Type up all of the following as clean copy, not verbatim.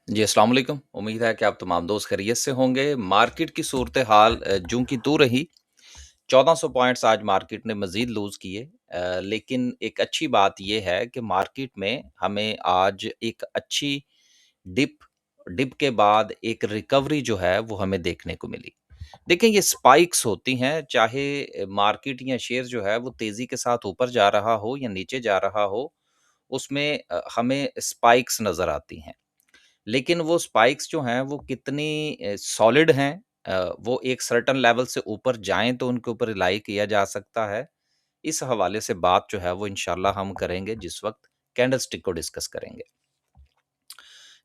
जी, अस्सलाम वालेकुम। उम्मीद है कि आप तमाम दोस्त खैरियत से होंगे। मार्केट की सूरत-ए-हाल ज्यों की त्यों रही। 1400 पॉइंट्स आज मार्केट ने मज़ीद लूज़ किए। लेकिन एक अच्छी बात ये है कि मार्केट में हमें आज एक अच्छी डिप डिप के बाद एक रिकवरी जो है वो हमें देखने को मिली। देखिए ये स्पाइक्स होती हैं, चाहे मार्केट या शेयर जो है वो तेज़ी के साथ ऊपर जा रहा हो या नीचे जा रहा हो, उसमें हमें स्पाइक्स नज़र आती हैं। लेकिन वो स्पाइक्स जो हैं वो कितनी सॉलिड हैं, वो एक सर्टेन लेवल से ऊपर जाएँ तो उनके ऊपर रिलाई किया जा सकता है। इस हवाले से बात जो है वो इंशाल्लाह हम करेंगे जिस वक़्त कैंडलस्टिक को डिस्कस करेंगे।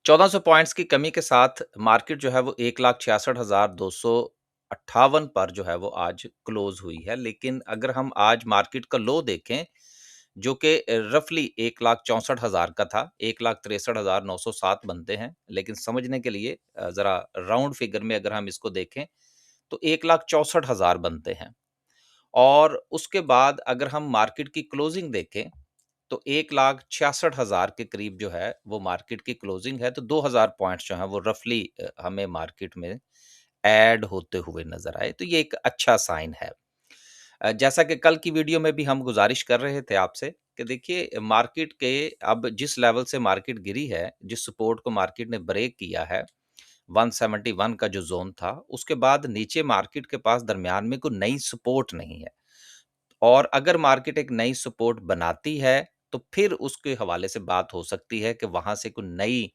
1400 पॉइंट्स की कमी के साथ मार्केट जो है वो 1,66,258 पर जो है वो आज क्लोज़ हुई है। लेकिन अगर हम आज मार्केट का लो देखें, जो कि रफ़ली 1,64,000 का था, 1,63,907 बनते हैं। लेकिन समझने के लिए ज़रा राउंड फ़िगर में अगर हम इसको देखें, तो 1,64,000 बनते हैं। और उसके बाद अगर हम मार्केट की क्लोज़िंग देखें, तो 1,66,000 के करीब जो है वो मार्केट की क्लोजिंग है, तो 2,000 पॉइंट्स जो हैं वो रफली हमें मार्केट में ऐड होते हुए नज़र आए, तो ये एक अच्छा साइन है। जैसा कि कल की वीडियो में भी हम गुज़ारिश कर रहे थे आपसे कि देखिए मार्केट के अब जिस लेवल से मार्केट गिरी है, जिस सपोर्ट को मार्केट ने ब्रेक किया है, 171 का जो ज़ोन था, उसके बाद नीचे मार्केट के पास दरमियान में कोई नई सपोर्ट नहीं है। और अगर मार्केट एक नई सपोर्ट बनाती है, तो फिर उसके हवाले से बात हो सकती है कि वहाँ से कोई नई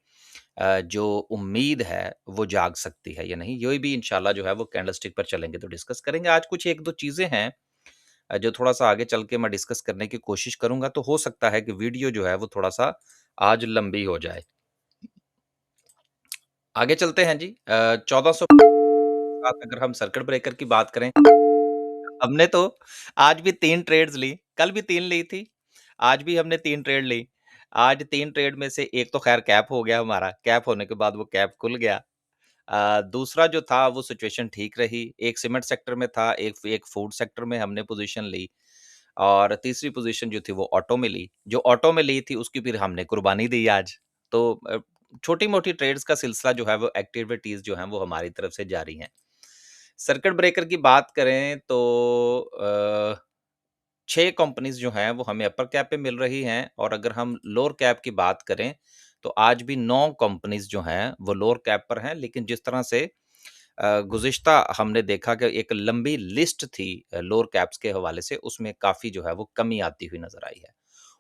जो उम्मीद है, वो जाग सकती है या नहीं। ये भी इंशाल्लाह जो है वो कैंडलस्टिक पर चलेंगे तो डिस्कस करेंगे। आज कुछ 1-2 चीज़ें हैं जो थोड़ा-सा आगे चल के मैं डिस्कस करने की कोशिश करूँगा, तो हो सकता है कि वीडियो जो है वो थोड़ा-सा आज लंबी हो जाए। आगे चलते हैं जी। 1400 साथ अगर हम सर्किट ब्रेकर की बात करें, हमने तो आज भी 3 ट्रेड्स ली, कल भी 3 ली थी, आज भी हमने 3 ट्रेड ली। आज 3 ट्रेड में से एक तो ख़ैर कैप हो गया हमारा, कैप होने के बाद वो कैप खुल गया। दूसरा जो था वो सिचुएशन ठीक रही, एक सीमेंट सेक्टर में था, एक एक फूड सेक्टर में हमने पोज़ीशन ली और तीसरी पोज़ीशन जो थी वो ऑटो में ली। जो ऑटो में ली थी उसकी फिर हमने कुर्बानी दी आज। तो छोटी-मोटी ट्रेड्स का सिलसिला जो है वो एक्टिविटीज़ जो हैं वो हमारी तरफ से जारी हैं। सर्किट ब्रेकर की बात करें तो 6 कंपनीज़ जो हैं वो हमें अपर कैप पे मिल रही हैं और अगर हम लोअर कैप की बात करें, तो आज भी 9 कंपनीज़ जो हैं वो लोअर कैप पर हैं। लेकिन जिस तरह से गुज़िश्ता हमने देखा कि एक लंबी लिस्ट थी लोअर कैप्स के हवाले से, उसमें काफ़ी जो है वो कमी आती हुई नज़र आई है।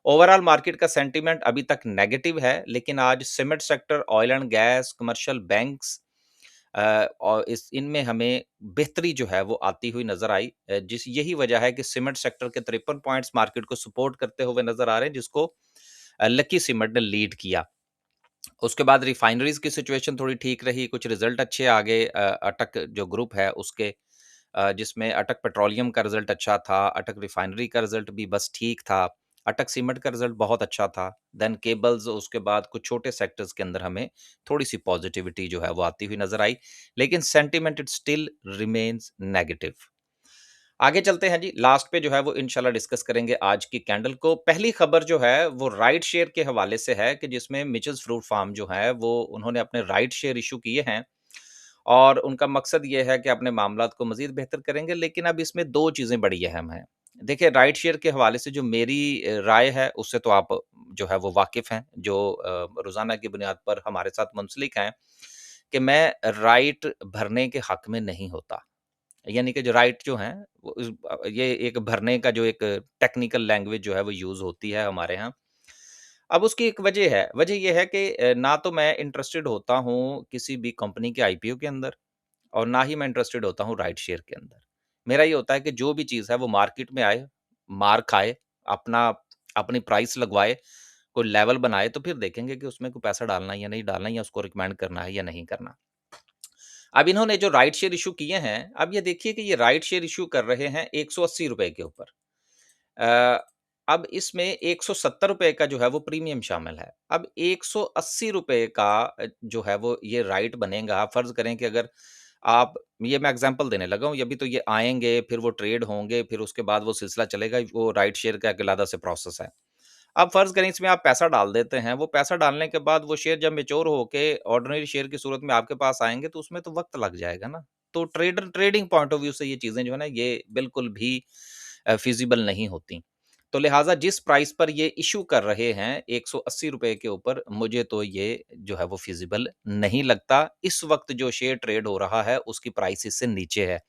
ओवरऑल मार्केट का सेंटीमेंट अभी तक नेगेटिव है, लेकिन आज cement sector, oil and gas, commercial banks और इस इनमें हमें बेहतरी जो है वो आती हुई नज़र आई। जिस यही वजह है कि सीमेंट सेक्टर के 53 पॉइंट्स मार्केट को सपोर्ट करते हुए नज़र आ रहे हैं, जिसको लकी सीमेंट ने लीड किया। उसके बाद रिफाइनरीज़ की सिचुएशन थोड़ी ठीक रही, कुछ रिज़ल्ट अच्छे आ गए अटक जो ग्रुप है उसके, जिसमें अटक पेट्रोलियम का रिज़ल्ट अच्छा था, अटक रिफाइनरी का रिज़ल्ट भी बस ठीक था, अटक सीमेंट का रिज़ल्ट बहुत अच्छा था। देन केबल्स, उसके बाद कुछ छोटे सेक्टर्स के अंदर हमें थोड़ी-सी पॉज़िटिविटी जो है वो आती हुई नज़र आई, लेकिन sentiment it still remains negative. आगे चलते हैं जी, लास्ट पे जो है वो इंशाल्लाह डिस्कस करेंगे आज की कैंडल को। पहली खबर जो है वो राइट शेयर के हवाले से है कि जिसमें मिचेस फ्रूट फार्म जो है वो उन्होंने अपने राइट शेयर इश्यू किए हैं और उनका मकसद ये है कि अपने मामलात को मज़ीद बेहतर करेंगे, लेकिन अब इसमें 2 चीज़ें बड़ी अहम हैं। देखिए राइट शेयर के हवाले से जो मेरी राय है उससे तो आप जो है वो वाकिफ़ हैं, जो रोज़ाना की बुनियाद पर हमारे साथ मुंसलिक हैं, कि मैं राइट भरने के हक में नहीं होता। यानी कि जो राइट जो हैं, वो ये एक भरने का जो एक टेक्निकल लैंग्वेज जो है वो यूज़ होती है हमारे यहाँ। अब उसकी एक वजह है, वजह ये है कि ना तो मैं इंटरेस्टेड होता हूँ किसी भी कंपनी के आईपीओ के अंदर और ना ही मैं इंटरेस्टेड होता हूँ राइट शेयर के अंदर। मेरा ये होता है कि जो भी चीज़ है वो मार्केट में आए, मार खाए, अपना अपनी प्राइस लगवाए, कोई लेवल बनाए तो फिर देखेंगे कि उसमें कोई पैसा डालना है या नहीं डालना है या उसको रिकमेंड करना है या नहीं करना। अब इन्होंने जो राइट शेयर इश्यू किए हैं, अब ये देखिए कि ये राइट शेयर इश्यू कर रहे हैं ₹180 के ऊपर। अ, अब इसमें ₹170 का जो है वो प्रीमियम शामिल है। अब ₹180 का जो है वो ये राइट बनेगा, फ़र्ज़ करें कि अगर आप, ये मैं एग्ज़ाम्पल देने लगा हूँ, अभी तो ये आएँगे, फिर वो ट्रेड होंगे, फिर उसके बाद वो सिलसिला चलेगा, वो राइट शेयर का एक अलग से प्रोसेस है। अब फ़र्ज़ करें इसमें आप पैसा डाल देते हैं, वो पैसा डालने के बाद वो शेयर जब मैच्योर होके ऑर्डिनरी शेयर की सूरत में आपके पास आएँगे तो उसमें तो वक़्त लग जाएगा ना। तो ट्रेडिंग पॉइंट ऑफ व्यू से ये चीज़ें जो है ना ये बिल्कुल भी फ़ीज़िबल नहीं होती। तो लिहाज़ा जिस प्राइस पर ये इश्यू कर रहे हैं ₹180 के ऊपर, मुझे तो ये जो है वो फ़ीज़िबल नहीं लगता। इस वक़्त जो शेयर ट्रेड हो रहा है उसकी प्राइस इससे नीचे है।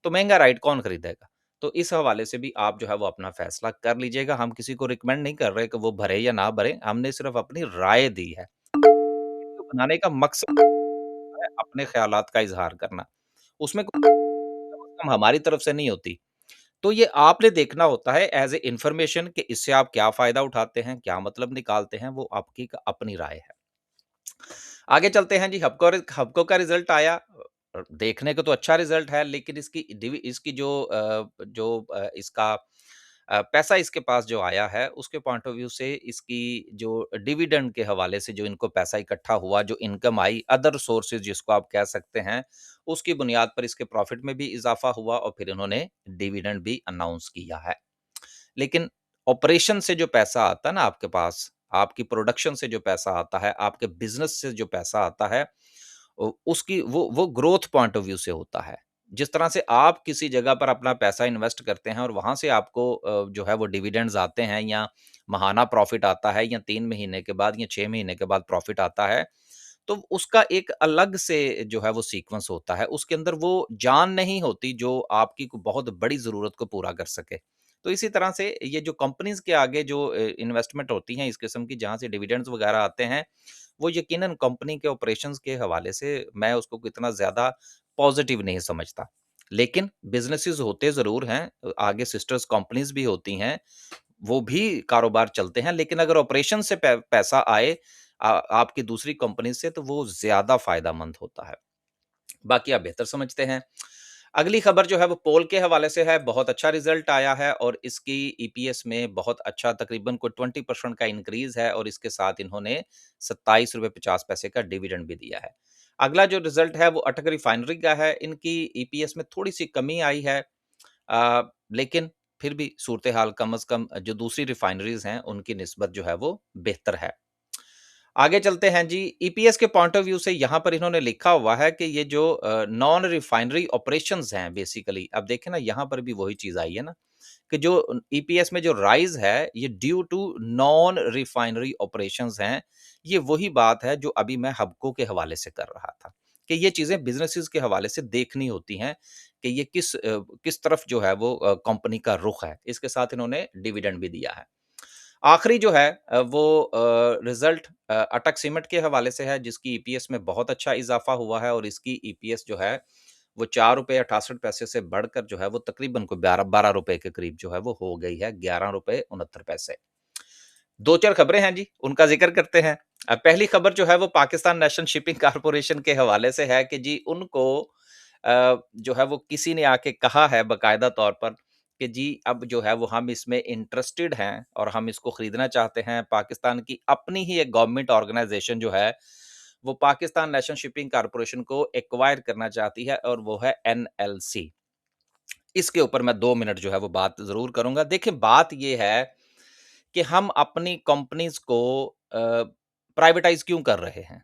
तो महँगा राइट कौन खरीदेगा? तो इस हवाले से भी आप जो है वो अपना फ़ैसला कर लीजिएगा। हम किसी को रिकमेंड नहीं कर रहे कि वो भरे या ना भरे, हमने सिर्फ़ अपनी राय दी है। वीडियो बनाने का मकसद है अपने ख़्यालात का इज़हार करना। उसमें कोई कम से कम हमारी तरफ से नहीं होती। तो ये आपने देखना होता है एज़ ए इन्फॉर्मेशन कि इससे आप क्या फ़ायदा उठाते हैं, क्या मतलब निकालते हैं, वो आपकी अपनी राय है। आगे चलते हैं जी, हबको का रिज़ल्ट आया। देखने को तो अच्छा रिज़ल्ट है लेकिन इसकी इसका पैसा इसके पास जो आया है उसके पॉइंट ऑफ व्यू से इसकी जो डिविडेंड के हवाले से जो इनको पैसा इकट्ठा हुआ, जो इनकम आई, अदर सोर्सेज़ जिसको आप कह सकते हैं, उसकी बुनियाद पर इसके प्रॉफ़िट में भी इज़ाफ़ा हुआ और फिर इन्होंने डिविडेंड भी अनाउंस किया है। लेकिन ऑपरेशन से जो पैसा आता है ना आपके पास, आपकी प्रोडक्शन से जो पैसा आता है, आपके बिज़नेस से जो पैसा आता है, उसकी वो ग्रोथ पॉइंट ऑफ व्यू से होता है। जिस तरह से आप किसी जगह पर अपना पैसा इन्वेस्ट करते हैं और वहाँ से आपको जो है वो डिविडेंड्स आते हैं या माहाना प्रॉफ़िट आता है या 3 महीने के बाद या 6 महीने के बाद प्रॉफ़िट आता है, तो उसका एक अलग से जो है वो सीक्वेंस होता है। उसके अंदर वो जान नहीं होती जो आपकी को बहुत बड़ी ज़रूरत को पूरा कर सके। तो इसी तरह से ये जो कंपनीज़ के आगे जो इन्वेस्टमेंट होती हैं इस किस्म की जहाँ से डिविडेंड्स वग़ैरह आते हैं, वो यकीनन कंपनी के ऑपरेशंस के हवाले से मैं उसको इतना ज़्यादा पॉज़िटिव नहीं समझता। लेकिन बिज़नेसेस होते ज़रूर हैं, आगे सिस्टर्स कंपनीज़ भी होती हैं, वो भी कारोबार चलते हैं, लेकिन अगर ऑपरेशन से पैसा आए आपकी दूसरी कंपनी से तो वो ज़्यादा फ़ायदेमंद होता है। बाकी आप बेहतर समझते हैं। अगली खबर जो है वो पोल के हवाले से है, बहुत अच्छा रिज़ल्ट आया है और इसकी ईपीएस में बहुत अच्छा तकरीबन कोई 20% का इंक्रीज़ है और इसके साथ इन्होंने ₹27.50 का डिविडेंड भी दिया है। अगला जो रिज़ल्ट है वो अटक रिफाइनरी का है, इनकी ईपीएस में थोड़ी-सी कमी आई है, लेकिन फिर भी सूरत-ए-हाल कम अज़ कम जो दूसरी रिफाइनरीज़ हैं, उनकी निस्बत जो है वो बेहतर है। आगे चलते हैं जी, ईपीएस के पॉइंट ऑफ व्यू से यहाँ पर इन्होंने लिखा हुआ है कि ये जो नॉन रिफाइनरी ऑपरेशंस हैं बेसिकली, अब देखें ना यहाँ पर भी वही चीज़ आई है ना, कि जो ईपीएस में जो राइज़ है, ये due to non refinery operations हैं। ये वही बात है जो अभी मैं हबको के हवाले से कर रहा था, कि ये चीज़ें बिज़नेसेस के हवाले से देखनी होती हैं कि ये किस तरफ जो है वो कंपनी का रुख है। इसके साथ इन्होंने डिविडेंड भी दिया है। आखिरी जो है रिज़ल्ट अटक सीमेंट के हवाले से है जिसकी ईपीएस में बहुत अच्छा इज़ाफ़ा हुआ है और इसकी ईपीएस जो है वो ₹4.68 से बढ़कर जो है वो तकरीबन कोई ₹12 के करीब जो है वो हो गई है, ₹11.69। 2-4 खबरें हैं जी, उनका ज़िक्र करते हैं। पहली खबर जो है वो पाकिस्तान नेशनल शिपिंग कॉर्पोरेशन के हवाले से है कि जी उनको जो है वो किसी ने आके कहा है बाकायदा तौर पर कि जी अब जो है वो हम इसमें इंटरेस्टेड हैं और हम इसको खरीदना चाहते हैं। पाकिस्तान की अपनी ही एक गवर्नमेंट ऑर्गेनाइज़ेशन जो है, वो पाकिस्तान नेशनल शिपिंग कॉर्पोरेशन को एक्वायर करना चाहती है और वो है एनएलसी। इसके ऊपर मैं 2 मिनट जो है वो बात ज़रूर करूँगा। देखिए बात ये है कि हम अपनी कंपनीज़ को प्राइवेटाइज़ क्यों कर रहे हैं?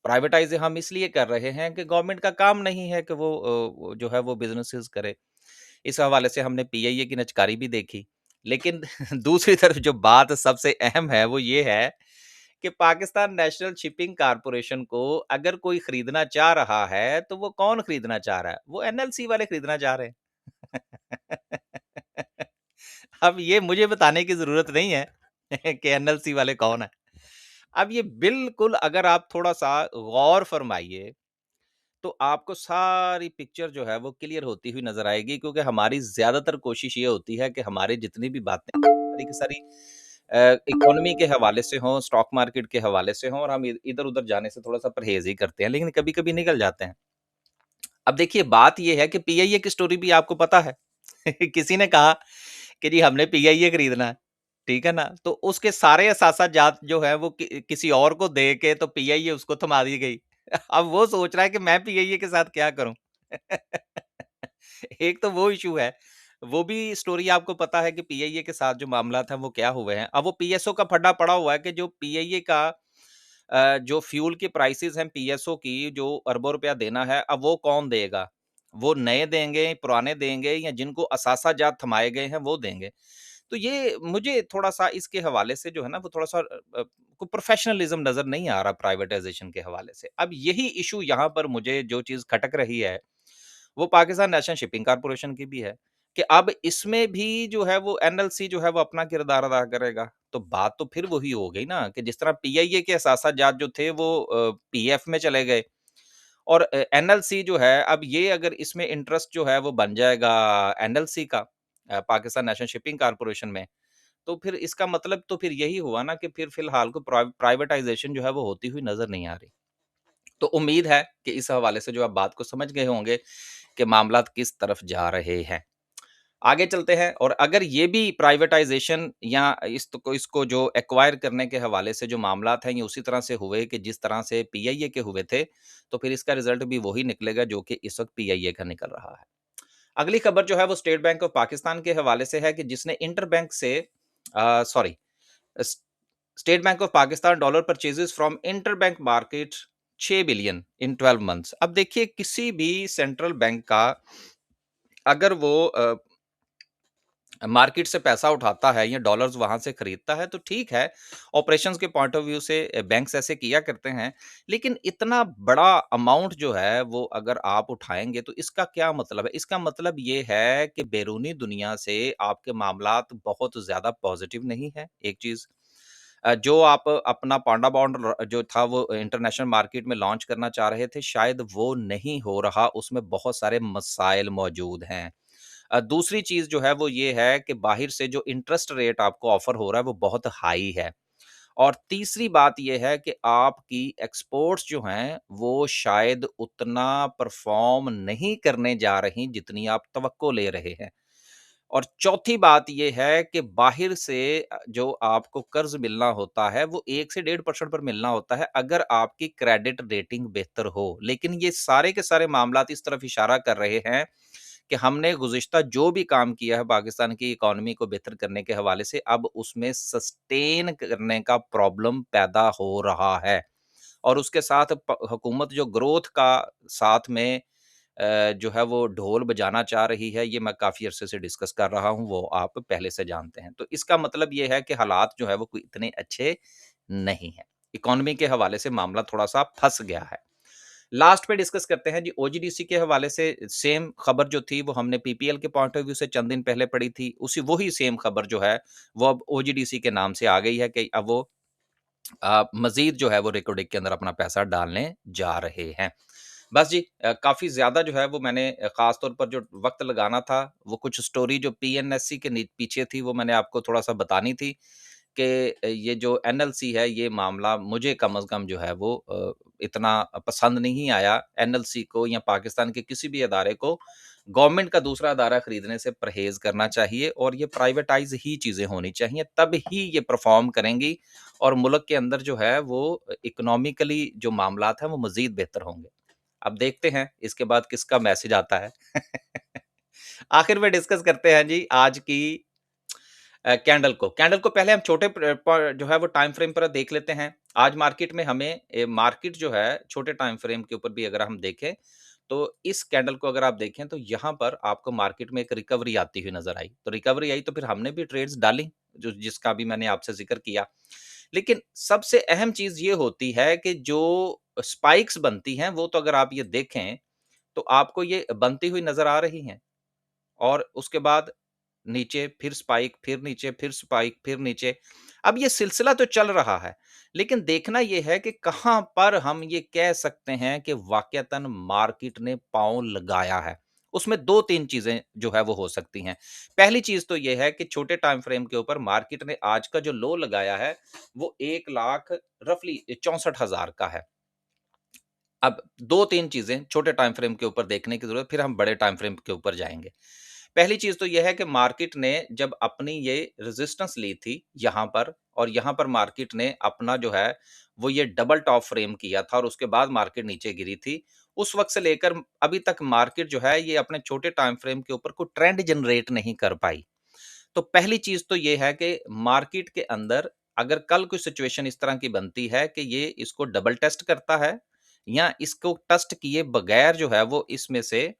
प्राइवेटाइज़ हम इसलिए कर रहे हैं कि गवर्नमेंट का काम नहीं है कि वो जो है वो बिज़नेसेस करे। इस हवाले से हमने पीआईए की निचकारी भी देखी। लेकिन दूसरी तरफ जो बात सबसे अहम है वो ये है कि पाकिस्तान नेशनल शिपिंग कॉर्पोरेशन को अगर कोई खरीदना चाह रहा है, तो वो कौन खरीदना चाह रहा है? वो एनएलसी वाले खरीदना चाह रहे हैं। अब ये मुझे बताने की ज़रूरत नहीं है कि एनएलसी वाले कौन हैं। अब ये बिल्कुल अगर आप थोड़ा-सा गौर फरमाइए, तो आपको सारी पिक्चर जो है वो क्लियर होती हुई नज़र आएगी क्योंकि हमारी ज़्यादातर कोशिश ये होती है कि हमारी जितनी भी बातें सारी की सारी इकोनॉमी के हवाले से हों, स्टॉक मार्केट के हवाले से हों और हम इधर-उधर जाने से थोड़ा-सा परहेज़ ही करते हैं, लेकिन कभी-कभी निकल जाते हैं। अब देखिए बात ये है कि पीआईए की स्टोरी भी आपको पता है। किसी ने कहा कि जी हमने पीआईए खरीदना है, ठीक है ना? तो उसके सारे असासाजात जो हैं वो किसी और को दे के तो पीआईए उसको थमा दी गई। अब वो सोच रहा है कि मैं पीआईए के साथ क्या करूँ? एक तो वो इश्यू है। वो भी स्टोरी आपको पता है कि पीआईए के साथ जो मामला था वो क्या हुए हैं। अब वो पीएसओ का फड्डा पड़ा हुआ है कि जो पीआईए का जो फ्यूल की प्राइसेज़ हैं पीएसओ की जो अरबों रुपया देना है, अब वो कौन देगा? वो नए देंगे, पुराने देंगे या जिनको असासाजात थमाए गए हैं वो देंगे? तो ये मुझे थोड़ा-सा इसके हवाले से जो है ना वो थोड़ा-सा को प्रोफ़ेशनलिज़्म नज़र नहीं आ रहा प्राइवेटाइज़ेशन के हवाले से। अब यही इश्यू यहाँ पर मुझे जो चीज़ खटक रही है, वो पाकिस्तान नेशनल शिपिंग कॉर्पोरेशन की भी है, कि अब इसमें भी जो है वो एनएलसी जो है वो अपना किरदार अदा करेगा। तो बात तो फिर वही हो गई ना कि जिस तरह पीआईए के असासाजात जो थे वो पीएफ में चले गए और एनएलसी जो है अब ये अगर इसमें इंटरेस्ट जो है वो बन जाएगा एनएलसी का पाकिस्तान नेशनल शिपिंग कॉर्पोरेशन में, तो फिर इसका मतलब तो फिर यही हुआ ना कि फिर फिलहाल को प्राइवेटाइज़ेशन जो है वो होती हुई नज़र नहीं आ रही। तो उम्मीद है कि इस हवाले से जो आप बात को समझ गए होंगे कि मामलात किस तरफ जा रहे हैं। आगे चलते हैं और अगर ये भी प्राइवेटाइज़ेशन या इसको जो एक्वायर करने के हवाले से जो मामलात हैं, ये उसी तरह से हुए कि जिस तरह से पीआईए के हुए थे, तो फिर इसका रिज़ल्ट भी वही निकलेगा जो कि इस वक़्त पीआईए का निकल रहा है। अगली खबर जो है वो स्टेट बैंक ऑफ पाकिस्तान के हवाले से है कि जिसने इंटरबैंक से सॉरी स state bank of Pakistan dollar purchases from interbank market 6 billion in 12 months. अब देखिए किसी भी सेंट्रल बैंक का अगर वो मार्केट से पैसा उठाता है या डॉलर्स वहाँ से खरीदता है तो ठीक है, ऑपरेशंस के पॉइंट ऑफ व्यू से बैंक्स ऐसे किया करते हैं। लेकिन इतना बड़ा अमाउंट जो है वो अगर आप उठाएँगे तो इसका क्या मतलब है? इसका मतलब ये है कि बैरूनी दुनिया से आपके मामलात बहुत ज़्यादा पॉज़िटिव नहीं है, एक चीज़। जो आप अपना पांडा बॉन्ड जो था वो इंटरनेशनल मार्केट में लॉन्च करना चाह रहे थे, शायद वो नहीं हो रहा, उसमें बहुत सारे मसाइल मौजूद हैं। दूसरी चीज़ जो है वो ये है कि बाहिर से जो इंटरेस्ट रेट आपको ऑफ़र हो रहा है वो बहुत हाई है। और तीसरी बात ये है कि आपकी एक्सपोर्ट्स जो हैं वो शायद उतना परफ़ॉर्म नहीं करने जा रही जितनी आप तवक्को ले रहे हैं। और चौथी बात ये है कि बाहिर से जो आपको कर्ज़ मिलना होता है, वो 1 से 1.5% पर मिलना होता है, अगर आपकी क्रेडिट रेटिंग बेहतर हो। लेकिन ये सारे के सारे मामलात इस तरफ इशारा कर रहे हैं कि हमने गुज़िश्ता जो भी काम किया है पाकिस्तान की इकॉनमी को बेहतर करने के हवाले से, अब उसमें सस्टेन करने का प्रॉब्लम पैदा हो रहा है। और उसके साथ हुकूमत जो ग्रोथ का साथ में जो है वो ढोल बजाना चाह रही है, ये मैं काफ़ी अरसे से डिस्कस कर रहा हूँ, वो आप पहले से जानते हैं। तो इसका मतलब ये है कि हालात जो है वो कोई इतने अच्छे नहीं हैं। इकॉनमी के हवाले से मामला थोड़ा-सा फँस गया है। लास्ट पे डिस्कस करते हैं जी ओजीडीसी के हवाले से सेम खबर जो थी वो हमने पीपीएल के पॉइंट ऑफ व्यू से चंद दिन पहले पढ़ी थी। उसी वही सेम खबर जो है वो अब ओजीडीसी के नाम से आ गई है कि अब वो मज़ीद जो है वो रेकोडिक के अंदर अपना पैसा डालने जा रहे हैं। बस जी काफ़ी ज़्यादा जो है वो मैंने ख़ास तौर पर जो वक़्त लगाना था, वो कुछ स्टोरी जो पीएनएससी के पीछे थी वो मैंने आपको थोड़ा-सा बतानी थी कि ये जो एनएलसी है ये मामला मुझे कम अज़ कम जो है वो इतना पसंद नहीं आया। एनएलसी को या पाकिस्तान के किसी भी अदारे को गवर्नमेंट का दूसरा अदारा खरीदने से परहेज़ करना चाहिए और ये प्राइवेटाइज़ ही चीज़ें होनी चाहिए, तब ही ये परफ़ॉर्म करेंगी और मुल्क के अंदर जो है वो इकोनॉमिकली जो मामलात हैं वो मज़ीद बेहतर होंगे। अब देखते हैं इसके बाद किसका मैसेज आता है। आखिर में डिस्कस करते हैं जी आज की कैंडल को। कैंडल को पहले हम छोटे जो है वो टाइम फ्रेम पर देख लेते हैं। आज मार्केट में हमें मार्केट जो है छोटे टाइम फ्रेम के ऊपर भी अगर हम देखें, तो इस कैंडल को अगर आप देखें तो यहाँ पर आपको मार्केट में एक रिकवरी आती हुई नज़र आई। तो रिकवरी आई तो फिर हमने भी ट्रेड्स डाली, जो जिसका भी मैंने आपसे ज़िक्र किया। लेकिन सबसे अहम चीज़ ये होती है कि जो स्पाइक्स बनती हैं, वो तो अगर आप ये देखें, तो आपको ये बनती हुई नज़र आ रही हैं और उसके बाद नीचे, फिर स्पाइक, फिर नीचे, फिर स्पाइक, फिर नीचे। अब ये सिलसिला तो चल रहा है, लेकिन देखना ये है कि कहाँ पर हम ये कह सकते हैं कि वाक़यतन मार्केट ने पाँव लगाया है। उसमें 2-3 चीज़ें जो है वो हो सकती हैं। पहली चीज़ तो ये है कि छोटे टाइम फ्रेम के ऊपर मार्केट ने आज का जो लो लगाया है, वो 1 लाख रफ़ली 64,000 का है। अब 2-3 चीज़ें छोटे टाइम फ्रेम के ऊपर देखने की ज़रूरत, फिर हम बड़े टाइम फ्रेम के ऊपर जाएँगे। पहली चीज़ तो ये है कि मार्केट ने जब अपनी ये रेजिस्टेंस ली थी यहाँ पर और यहाँ पर मार्केट ने अपना जो है वो ये डबल टॉप फ्रेम किया था और उसके बाद मार्केट नीचे गिरी थी। उस वक़्त से लेकर अभी तक मार्केट जो है ये अपने छोटे टाइम फ्रेम के ऊपर कोई ट्रेंड जनरेट नहीं कर पाई। तो पहली चीज़ तो ये है कि मार्केट के अंदर अगर कल कोई सिचुएशन इस तरह की बनती है कि ये इसको डबल टेस्ट करता है या इसको टेस्ट किए बगैर जो है वो इसमें से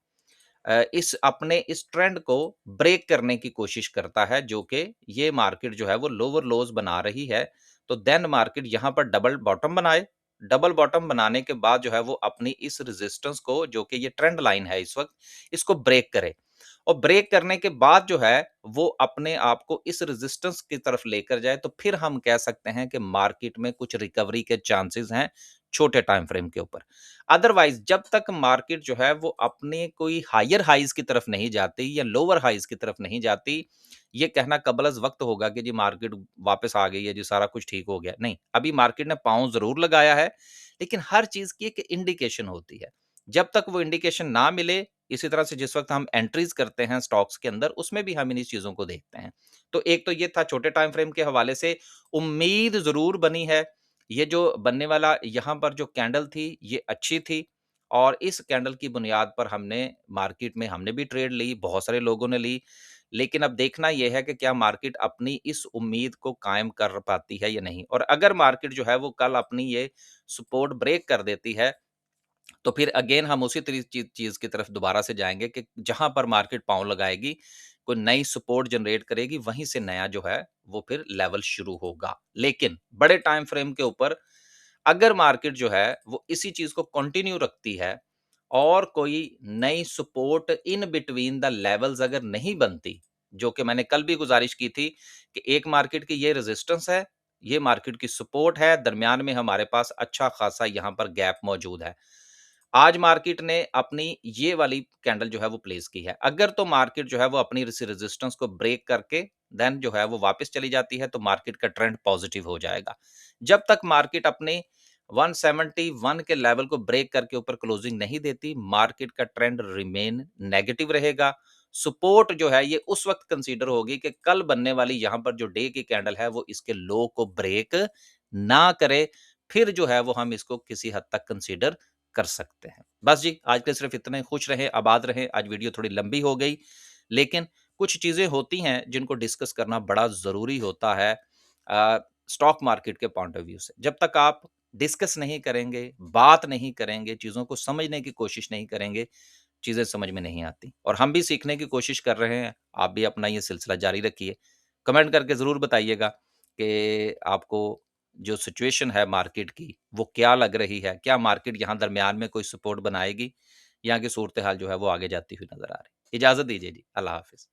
इस अपने इस ट्रेंड को ब्रेक करने की कोशिश करता है, जो कि ये मार्केट जो है वो लोअर लोज बना रही है, तो देन मार्केट यहाँ पर डबल बॉटम बनाए। डबल बॉटम बनाने के बाद जो है वो अपनी इस रेजिस्टेंस को, जो कि ये ट्रेंड लाइन है इस वक्त, इसको ब्रेक करे और ब्रेक करने के बाद जो है वो अपने आप को इस रेजिस्टेंस की तरफ लेकर जाए, तो फिर हम कह सकते हैं कि मार्केट में कुछ रिकवरी के चांसेस हैं छोटे टाइम फ्रेम के ऊपर। अदरवाइज जब तक मार्केट जो है वो अपने कोई हायर हाइज की तरफ नहीं जाती या लोअर हाइज की तरफ नहीं जाती, ये कहना कबलस वक्त होगा कि जी मार्केट वापस आ गई है, जी सारा कुछ ठीक हो गया। नहीं, अभी मार्केट ने पाँव जरूर लगाया है, लेकिन हर चीज की एक इंडिकेशन होती है। जब तक वो इंडिकेशन ना मिले, इसी तरह से जिस वक्त हम एंट्रीज करते हैं स्टॉक्स के अंदर, उसमें भी हम इन्हीं चीजों को देखते हैं। तो एक तो ये था छोटे टाइम फ्रेम के हवाले से, उम्मीद जरूर बनी है। ये जो बनने वाला यहाँ पर जो कैंडल थी ये अच्छी थी और इस कैंडल की बुनियाद पर हमने मार्केट में हमने भी ट्रेड ली, बहुत सारे लोगों ने ली। लेकिन अब देखना यह है कि क्या मार्केट अपनी इस उम्मीद को कायम कर पाती है या नहीं, और अगर मार्केट जो है वो कल अपनी ये सपोर्ट ब्रेक कर देती है, तो फिर अगेन हम उसी चीज की तरफ दोबारा से जाएंगे कि जहां पर मार्केट पाँव लगाएगी, कोई नई सपोर्ट जनरेट करेगी, वहीं से नया जो है वो फिर लेवल शुरू होगा। लेकिन बड़े टाइम फ्रेम के ऊपर अगर मार्केट जो है वो इसी चीज को कंटिन्यू रखती है और कोई नई support in between the levels अगर नहीं बनती, जो कि मैंने कल भी गुजारिश की थी कि एक मार्केट की ये रेजिस्टेंस है, ये मार्केट की सपोर्ट है, दरमियान में हमारे पास अच्छा खासा यहाँ पर गैप मौजूद है। आज मार्केट ने अपनी ये वाली कैंडल जो है वो प्लेस की है। अगर तो मार्केट जो है वो अपनी रेजिस्टेंस को ब्रेक करके देन जो है वो वापस चली जाती है, तो मार्केट का ट्रेंड पॉजिटिव हो जाएगा। जब तक मार्केट अपने 171 के लेवल को ब्रेक करके ऊपर क्लोजिंग नहीं देती, मार्केट का ट्रेंड रिमेन नेगेटिव रहेगा। सपोर्ट जो है ये उस वक्त कंसीडर होगी कि कल बनने वाली यहाँ पर जो डे की कैंडल है वो इसके लो को ब्रेक ना करे, फिर जो है वो हम इसको किसी हद तक कंसीडर कर सकते हैं। बस जी, आज के लिए सिर्फ इतना ही। खुश रहें, आबाद रहें। आज वीडियो थोड़ी लंबी हो गई, लेकिन कुछ चीज़ें होती हैं जिनको डिस्कस करना बड़ा ज़रूरी होता है स्टॉक मार्केट के पॉइंट ऑफ व्यू से। जब तक आप डिस्कस नहीं करेंगे, बात नहीं करेंगे, चीज़ों को समझने की कोशिश नहीं करेंगे, चीज़ें समझ में नहीं आती। और हम भी सीखने की कोशिश कर रहे हैं, आप भी अपना ये सिलसिला जारी रखिए। कमेंट करके ज़रूर बताइएगा कि आपको जो सिचुएशन है मार्केट की, वो क्या लग रही है? क्या मार्केट यहाँ दरमियान में कोई सपोर्ट बनाएगी? या की सूरत-ए-हाल जो है वो आगे जाती हुई नज़र आ रही है? इजाज़त दीजिए जी। अल्लाह हाफ़िज़।